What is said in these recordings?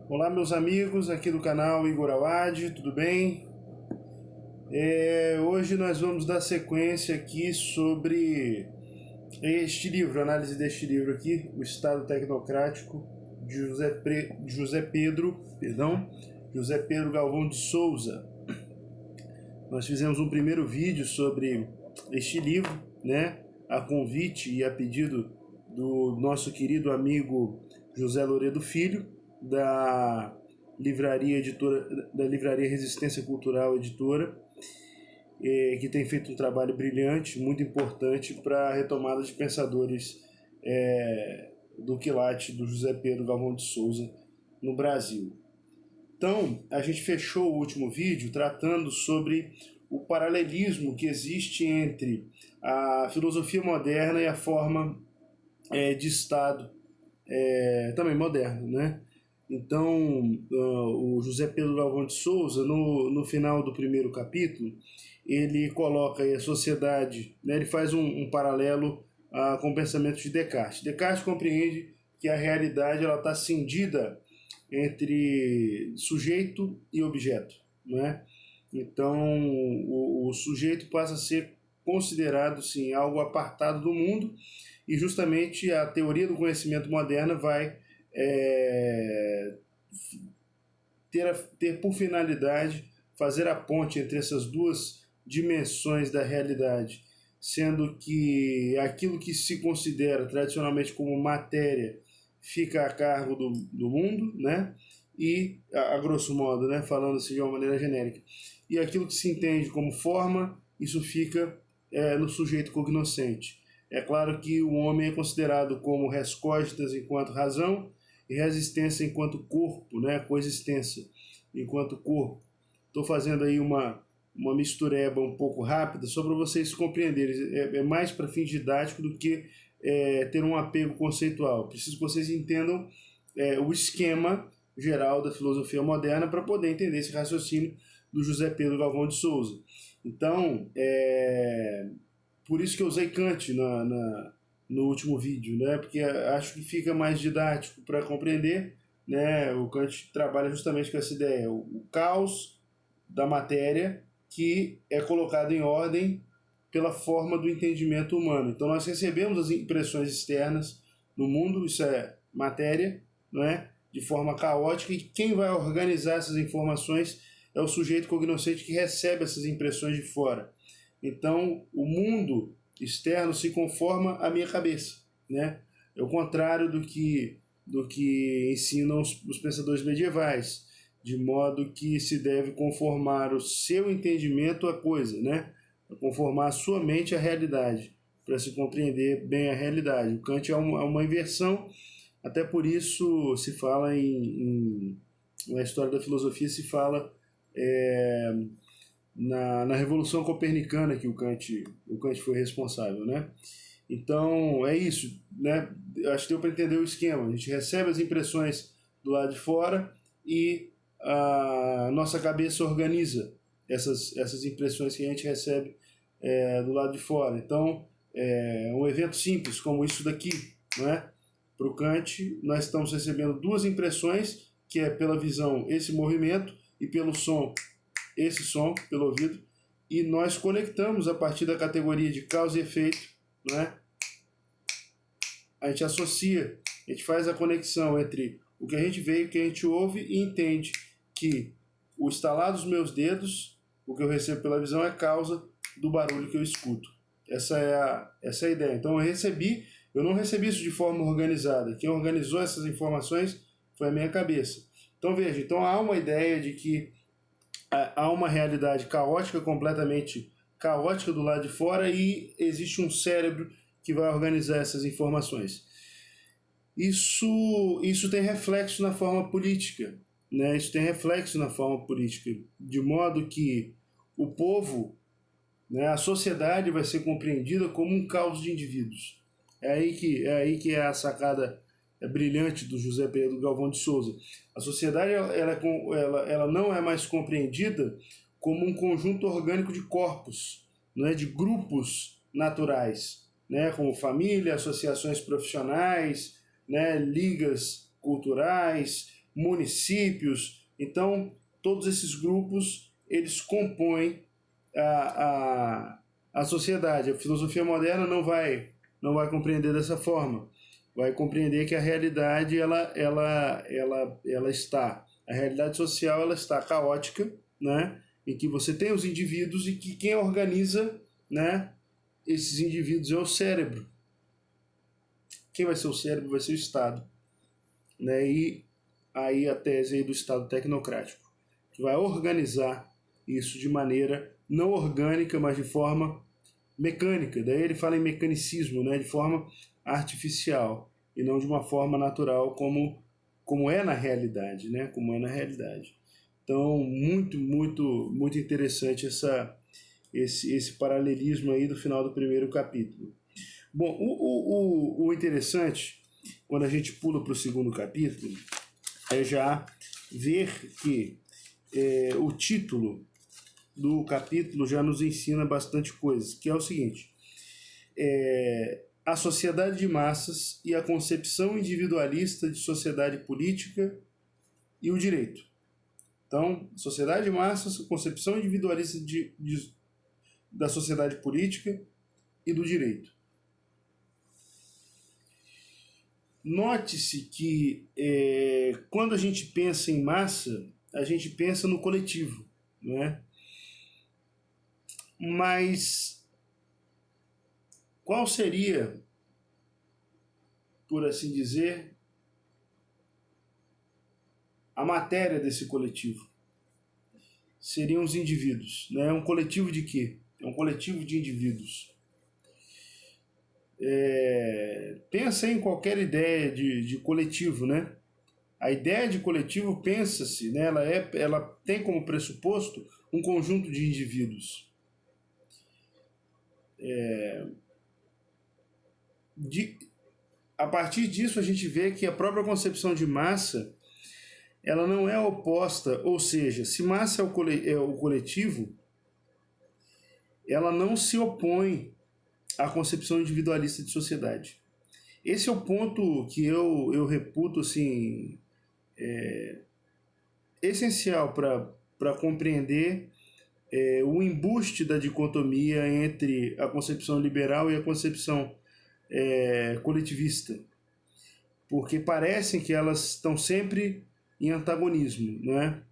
Olá, meus amigos aqui do canal Igor Awad, tudo bem? Hoje nós vamos dar sequência aqui sobre este livro, análise deste livro aqui, O Estado Tecnocrático, de José Pedro Galvão de Souza. Nós fizemos um primeiro vídeo sobre este livro, né, a convite e a pedido do nosso querido amigo José Loredo Filho, da livraria Resistência Cultural Editora, que tem feito um trabalho brilhante, muito importante para a retomada de pensadores do quilate do José Pedro Galvão de Souza no Brasil. Então, a gente fechou o último vídeo tratando sobre o paralelismo que existe entre a filosofia moderna e a forma de Estado também moderno, né? Então, o José Pedro Galvão de Souza, no final do primeiro capítulo, ele coloca aí a sociedade, né, ele faz um paralelo com o pensamento de Descartes. Descartes compreende que a realidade está cindida entre sujeito e objeto, né? Então, o sujeito passa a ser considerado, sim, algo apartado do mundo, e justamente a teoria do conhecimento moderna vai ter por finalidade fazer a ponte entre essas duas dimensões da realidade, sendo que aquilo que se considera tradicionalmente como matéria fica a cargo do mundo, né? E, a grosso modo, né, falando assim de uma maneira genérica, e aquilo que se entende como forma, isso fica no sujeito cognoscente. É claro que o homem é considerado como res cogitas enquanto razão e resistência enquanto corpo, né? Coexistência enquanto corpo. Estou fazendo aí uma mistureba um pouco rápida só para vocês compreenderem. É mais para fim didático do que ter um apego conceitual. Preciso que vocês entendam o esquema geral da filosofia moderna para poder entender esse raciocínio do José Pedro Galvão de Souza. Então, por isso que eu usei Kant no último vídeo, né? Porque acho que fica mais didático para compreender, né? O Kant trabalha justamente com essa ideia, o caos da matéria que é colocado em ordem pela forma do entendimento humano. Então nós recebemos as impressões externas no mundo, isso é matéria, não é? De forma caótica, e quem vai organizar essas informações é o sujeito cognoscente que recebe essas impressões de fora. Então, o mundo externo se conforma à minha cabeça, né? É o contrário do que ensinam os pensadores medievais, de modo que se deve conformar o seu entendimento à coisa, né? Conformar a sua mente à realidade, para se compreender bem a realidade. O Kant é uma inversão, até por isso se fala na história da filosofia, se fala na Revolução Copernicana, que o Kant foi responsável, né? Então, é isso, né? Acho que deu para entender o esquema. A gente recebe as impressões do lado de fora e a nossa cabeça organiza essas impressões que a gente recebe do lado de fora. Então, um evento simples como isso daqui, não é? Para o Kant, nós estamos recebendo duas impressões, que é pela visão esse movimento e pelo som esse som, pelo ouvido, e nós conectamos a partir da categoria de causa e efeito, não é? A gente associa, a gente faz a conexão entre o que a gente vê e o que a gente ouve e entende que o estalar dos meus dedos, o que eu recebo pela visão, é causa do barulho que eu escuto. Essa é a ideia. Então eu não recebi isso de forma organizada. Quem organizou essas informações foi a minha cabeça. Então veja, há uma ideia de que há uma realidade caótica, completamente caótica do lado de fora, e existe um cérebro que vai organizar essas informações. Isso tem reflexo na forma política, né? Isso tem reflexo na forma política, de modo que o povo, né, a sociedade vai ser compreendida como um caos de indivíduos. É aí que é a sacada brilhante do José Pedro Galvão de Souza. A sociedade ela não é mais compreendida como um conjunto orgânico de corpos, não é, de grupos naturais, né, como família, associações profissionais, né, ligas culturais, municípios. Então, todos esses grupos, eles compõem a sociedade. A filosofia moderna não vai compreender dessa forma. Vai compreender que a realidade ela está, a realidade social ela está caótica, né? Em que você tem os indivíduos e que quem organiza, né, esses indivíduos é o cérebro. Quem vai ser o cérebro vai ser o Estado, né? E aí a tese aí do Estado tecnocrático, que vai organizar isso de maneira não orgânica, mas de forma mecânica. Daí ele fala em mecanicismo, né? De forma artificial e não de uma forma natural como é na realidade, né? Como é na realidade. Então, muito interessante esse paralelismo aí do final do primeiro capítulo. Bom, o interessante, quando a gente pula para o segundo capítulo, é já ver que o título do capítulo já nos ensina bastante coisas, que é o seguinte: a sociedade de massas e a concepção individualista de sociedade política e o direito. Então, sociedade de massas, concepção individualista da sociedade política e do direito. Note-se que quando a gente pensa em massa, a gente pensa no coletivo, né? Mas qual seria, por assim dizer, a matéria desse coletivo? Seriam os indivíduos, né? Um coletivo de quê? É um coletivo de indivíduos. Pensa em qualquer ideia de coletivo, né? A ideia de coletivo, pensa-se, né? Ela tem como pressuposto um conjunto de indivíduos. A partir disso, a gente vê que a própria concepção de massa ela não é oposta, ou seja, se massa é o coletivo, ela não se opõe à concepção individualista de sociedade. Esse é o ponto que eu reputo assim, essencial para compreender o embuste da dicotomia entre a concepção liberal e a concepção coletivista. Porque parecem que elas estão sempre em antagonismo, não é?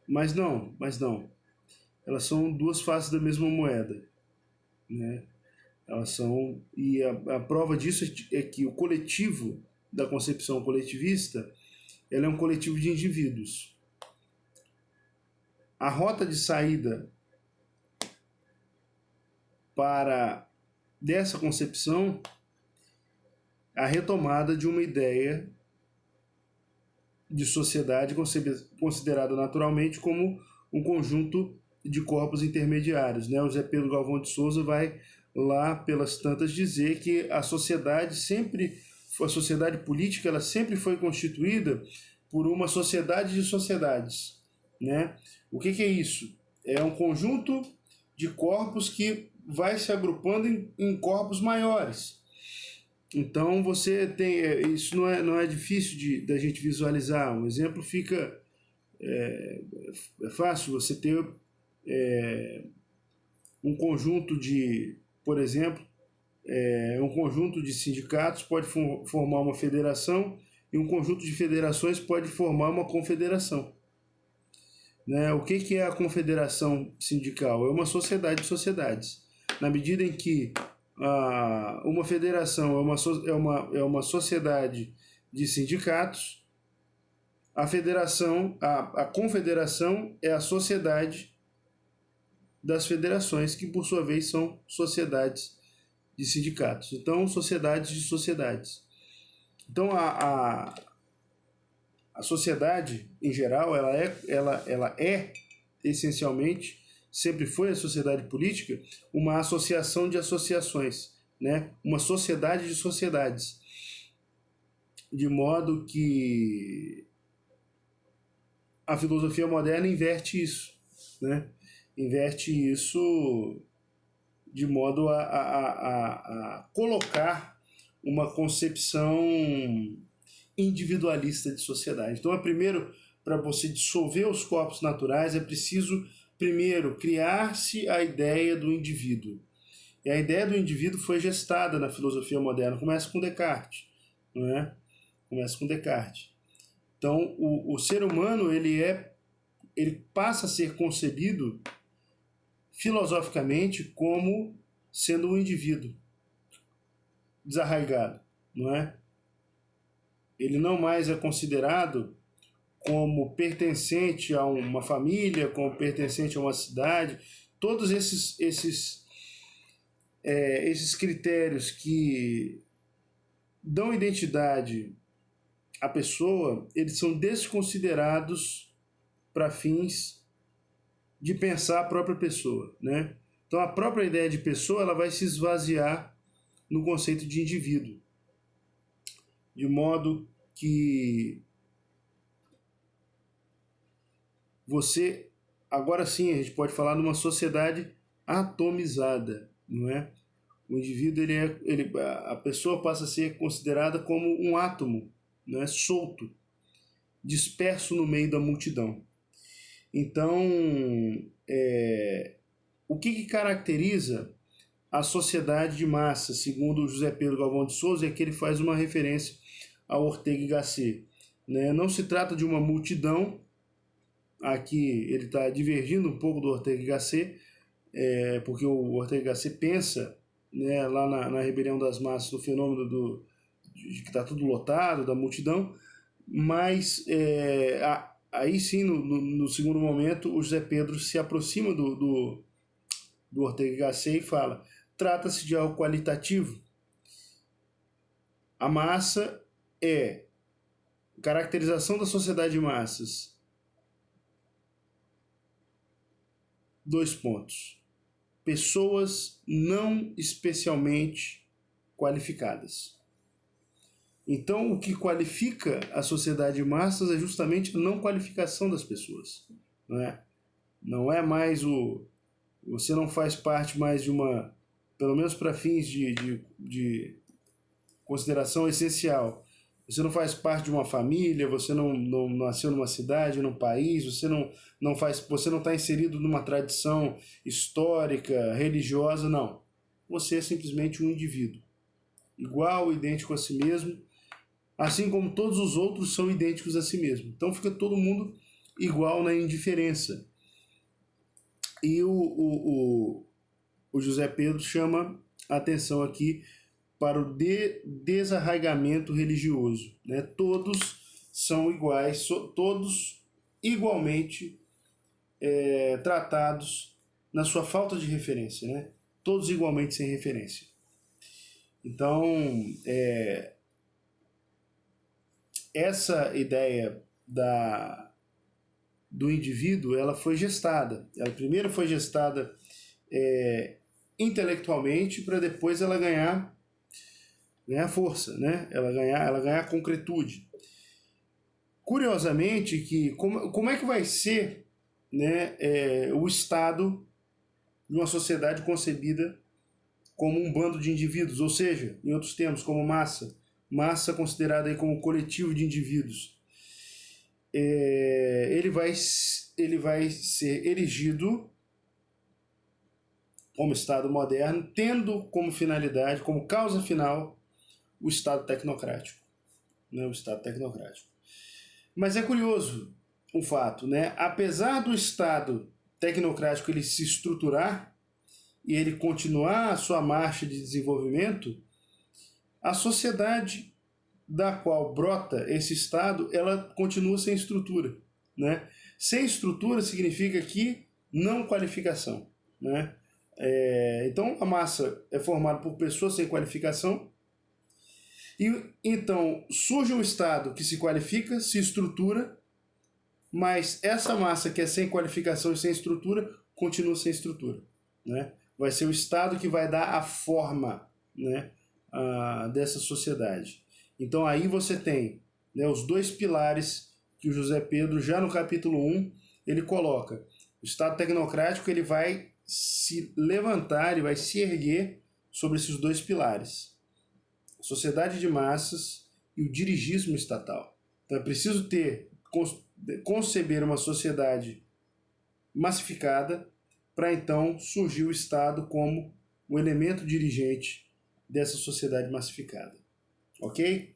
Mas não. Elas são duas faces da mesma moeda, né? Elas são, e a prova disso é que o coletivo da concepção coletivista, ela é um coletivo de indivíduos. A rota de saída para dessa concepção, a retomada de uma ideia de sociedade considerada naturalmente como um conjunto de corpos intermediários, né? O Zé Pedro Galvão de Souza vai lá pelas tantas dizer que a sociedade política, ela sempre foi constituída por uma sociedade de sociedades, né? O que é isso? É um conjunto de corpos que vai se agrupando em corpos maiores. Então você tem, isso não é difícil da gente visualizar. Um exemplo fica é fácil. Você ter um conjunto de, por exemplo, um conjunto de sindicatos pode formar uma federação e um conjunto de federações pode formar uma confederação. Né? O que é a confederação sindical? É uma sociedade de sociedades. Na medida em que uma federação é uma sociedade de sindicatos, a confederação é a sociedade das federações, que por sua vez são sociedades de sindicatos. Então, sociedades de sociedades. Então, a sociedade, em geral, ela é essencialmente, sempre foi a sociedade política, uma associação de associações, né? Uma sociedade de sociedades. De modo que a filosofia moderna inverte isso, né? Inverte isso de modo a colocar uma concepção individualista de sociedade. Então, primeiro, para você dissolver os corpos naturais, é preciso, primeiro, criar-se a ideia do indivíduo. E a ideia do indivíduo foi gestada na filosofia moderna. Começa com Descartes, não é? Começa com Descartes. Então, o ser humano ele passa a ser concebido filosoficamente como sendo um indivíduo desarraigado, não é? Ele não mais é considerado como pertencente a uma família, como pertencente a uma cidade. Todos esses critérios que dão identidade à pessoa, eles são desconsiderados para fins de pensar a própria pessoa, né? Então, a própria ideia de pessoa ela vai se esvaziar no conceito de indivíduo, de modo que você, agora sim, a gente pode falar numa sociedade atomizada, não é? O indivíduo, a pessoa passa a ser considerada como um átomo, não é? Solto, disperso no meio da multidão. Então, o que caracteriza a sociedade de massa, segundo José Pedro Galvão de Souza, é que ele faz uma referência ao Ortega y Gasset, né? Não se trata de uma multidão, aqui ele está divergindo um pouco do Ortega y Gasset, porque o Ortega y Gasset pensa, né, lá na Rebelião das Massas, o fenômeno de que está tudo lotado, da multidão, mas aí sim, no segundo momento, o José Pedro se aproxima do Ortega y Gasset e fala: trata-se de algo qualitativo. A massa é caracterização da sociedade de massas. 2 pontos. Pessoas não especialmente qualificadas. Então, o que qualifica a sociedade de massas é justamente a não qualificação das pessoas. Não é mais você não faz parte mais de uma, pelo menos para fins de consideração essencial, você não faz parte de uma família, você não nasceu numa cidade, num país, você não está inserido numa tradição histórica, religiosa, não. Você é simplesmente um indivíduo, igual, idêntico a si mesmo, assim como todos os outros são idênticos a si mesmo. Então fica todo mundo igual na indiferença. E o José Pedro chama a atenção aqui para o desarraigamento religioso, né? Todos são iguais, todos igualmente tratados na sua falta de referência, né? Todos igualmente sem referência. Então, essa ideia do indivíduo, ela foi gestada. Ela primeiro foi gestada intelectualmente, para depois ela ganhar força, né? Ela ganhar concretude. Curiosamente, que como é que vai ser, né, o estado de uma sociedade concebida como um bando de indivíduos, ou seja, em outros termos, como massa considerada aí como coletivo de indivíduos. Ele vai ser erigido como Estado moderno, tendo como finalidade, como causa final, o Estado tecnocrático. Né? O Estado tecnocrático. Mas é curioso o fato, né? Apesar do Estado tecnocrático ele se estruturar e ele continuar a sua marcha de desenvolvimento, a sociedade da qual brota esse Estado, ela continua sem estrutura. Né? Sem estrutura significa que não qualificação. Né? Então a massa é formada por pessoas sem qualificação, e então surge um Estado que se qualifica, se estrutura, mas essa massa que é sem qualificação e sem estrutura continua sem estrutura. Né? Vai ser o Estado que vai dar a forma, né, dessa sociedade. Então aí você tem, né, os 2 pilares que o José Pedro, já no capítulo 1, ele coloca. O Estado tecnocrático ele vai se levantar, ele vai se erguer sobre esses 2 pilares. Sociedade de massas e o dirigismo estatal. Então é preciso conceber uma sociedade massificada para então surgir o Estado como o elemento dirigente dessa sociedade massificada. Ok?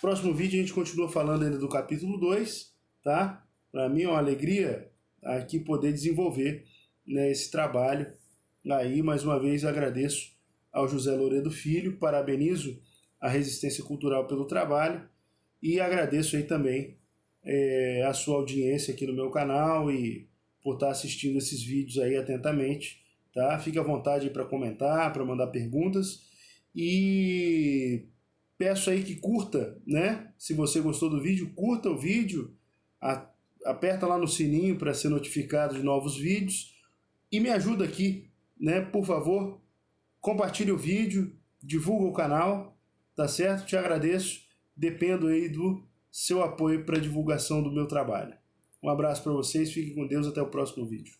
Próximo vídeo a gente continua falando ainda do capítulo 2, tá? Para mim é uma alegria aqui poder desenvolver, né, esse trabalho. Aí, mais uma vez, agradeço ao José Loredo Filho, parabenizo a Resistência Cultural pelo trabalho e agradeço aí também a sua audiência aqui no meu canal e por estar assistindo esses vídeos aí atentamente, tá? Fique à vontade para comentar, para mandar perguntas e peço aí que curta, né? Se você gostou do vídeo, curta o vídeo, aperta lá no sininho para ser notificado de novos vídeos e me ajuda aqui, né? Por favor, compartilhe o vídeo, divulga o canal, tá certo? Te agradeço, dependo aí do seu apoio para a divulgação do meu trabalho. Um abraço para vocês, fiquem com Deus, até o próximo vídeo.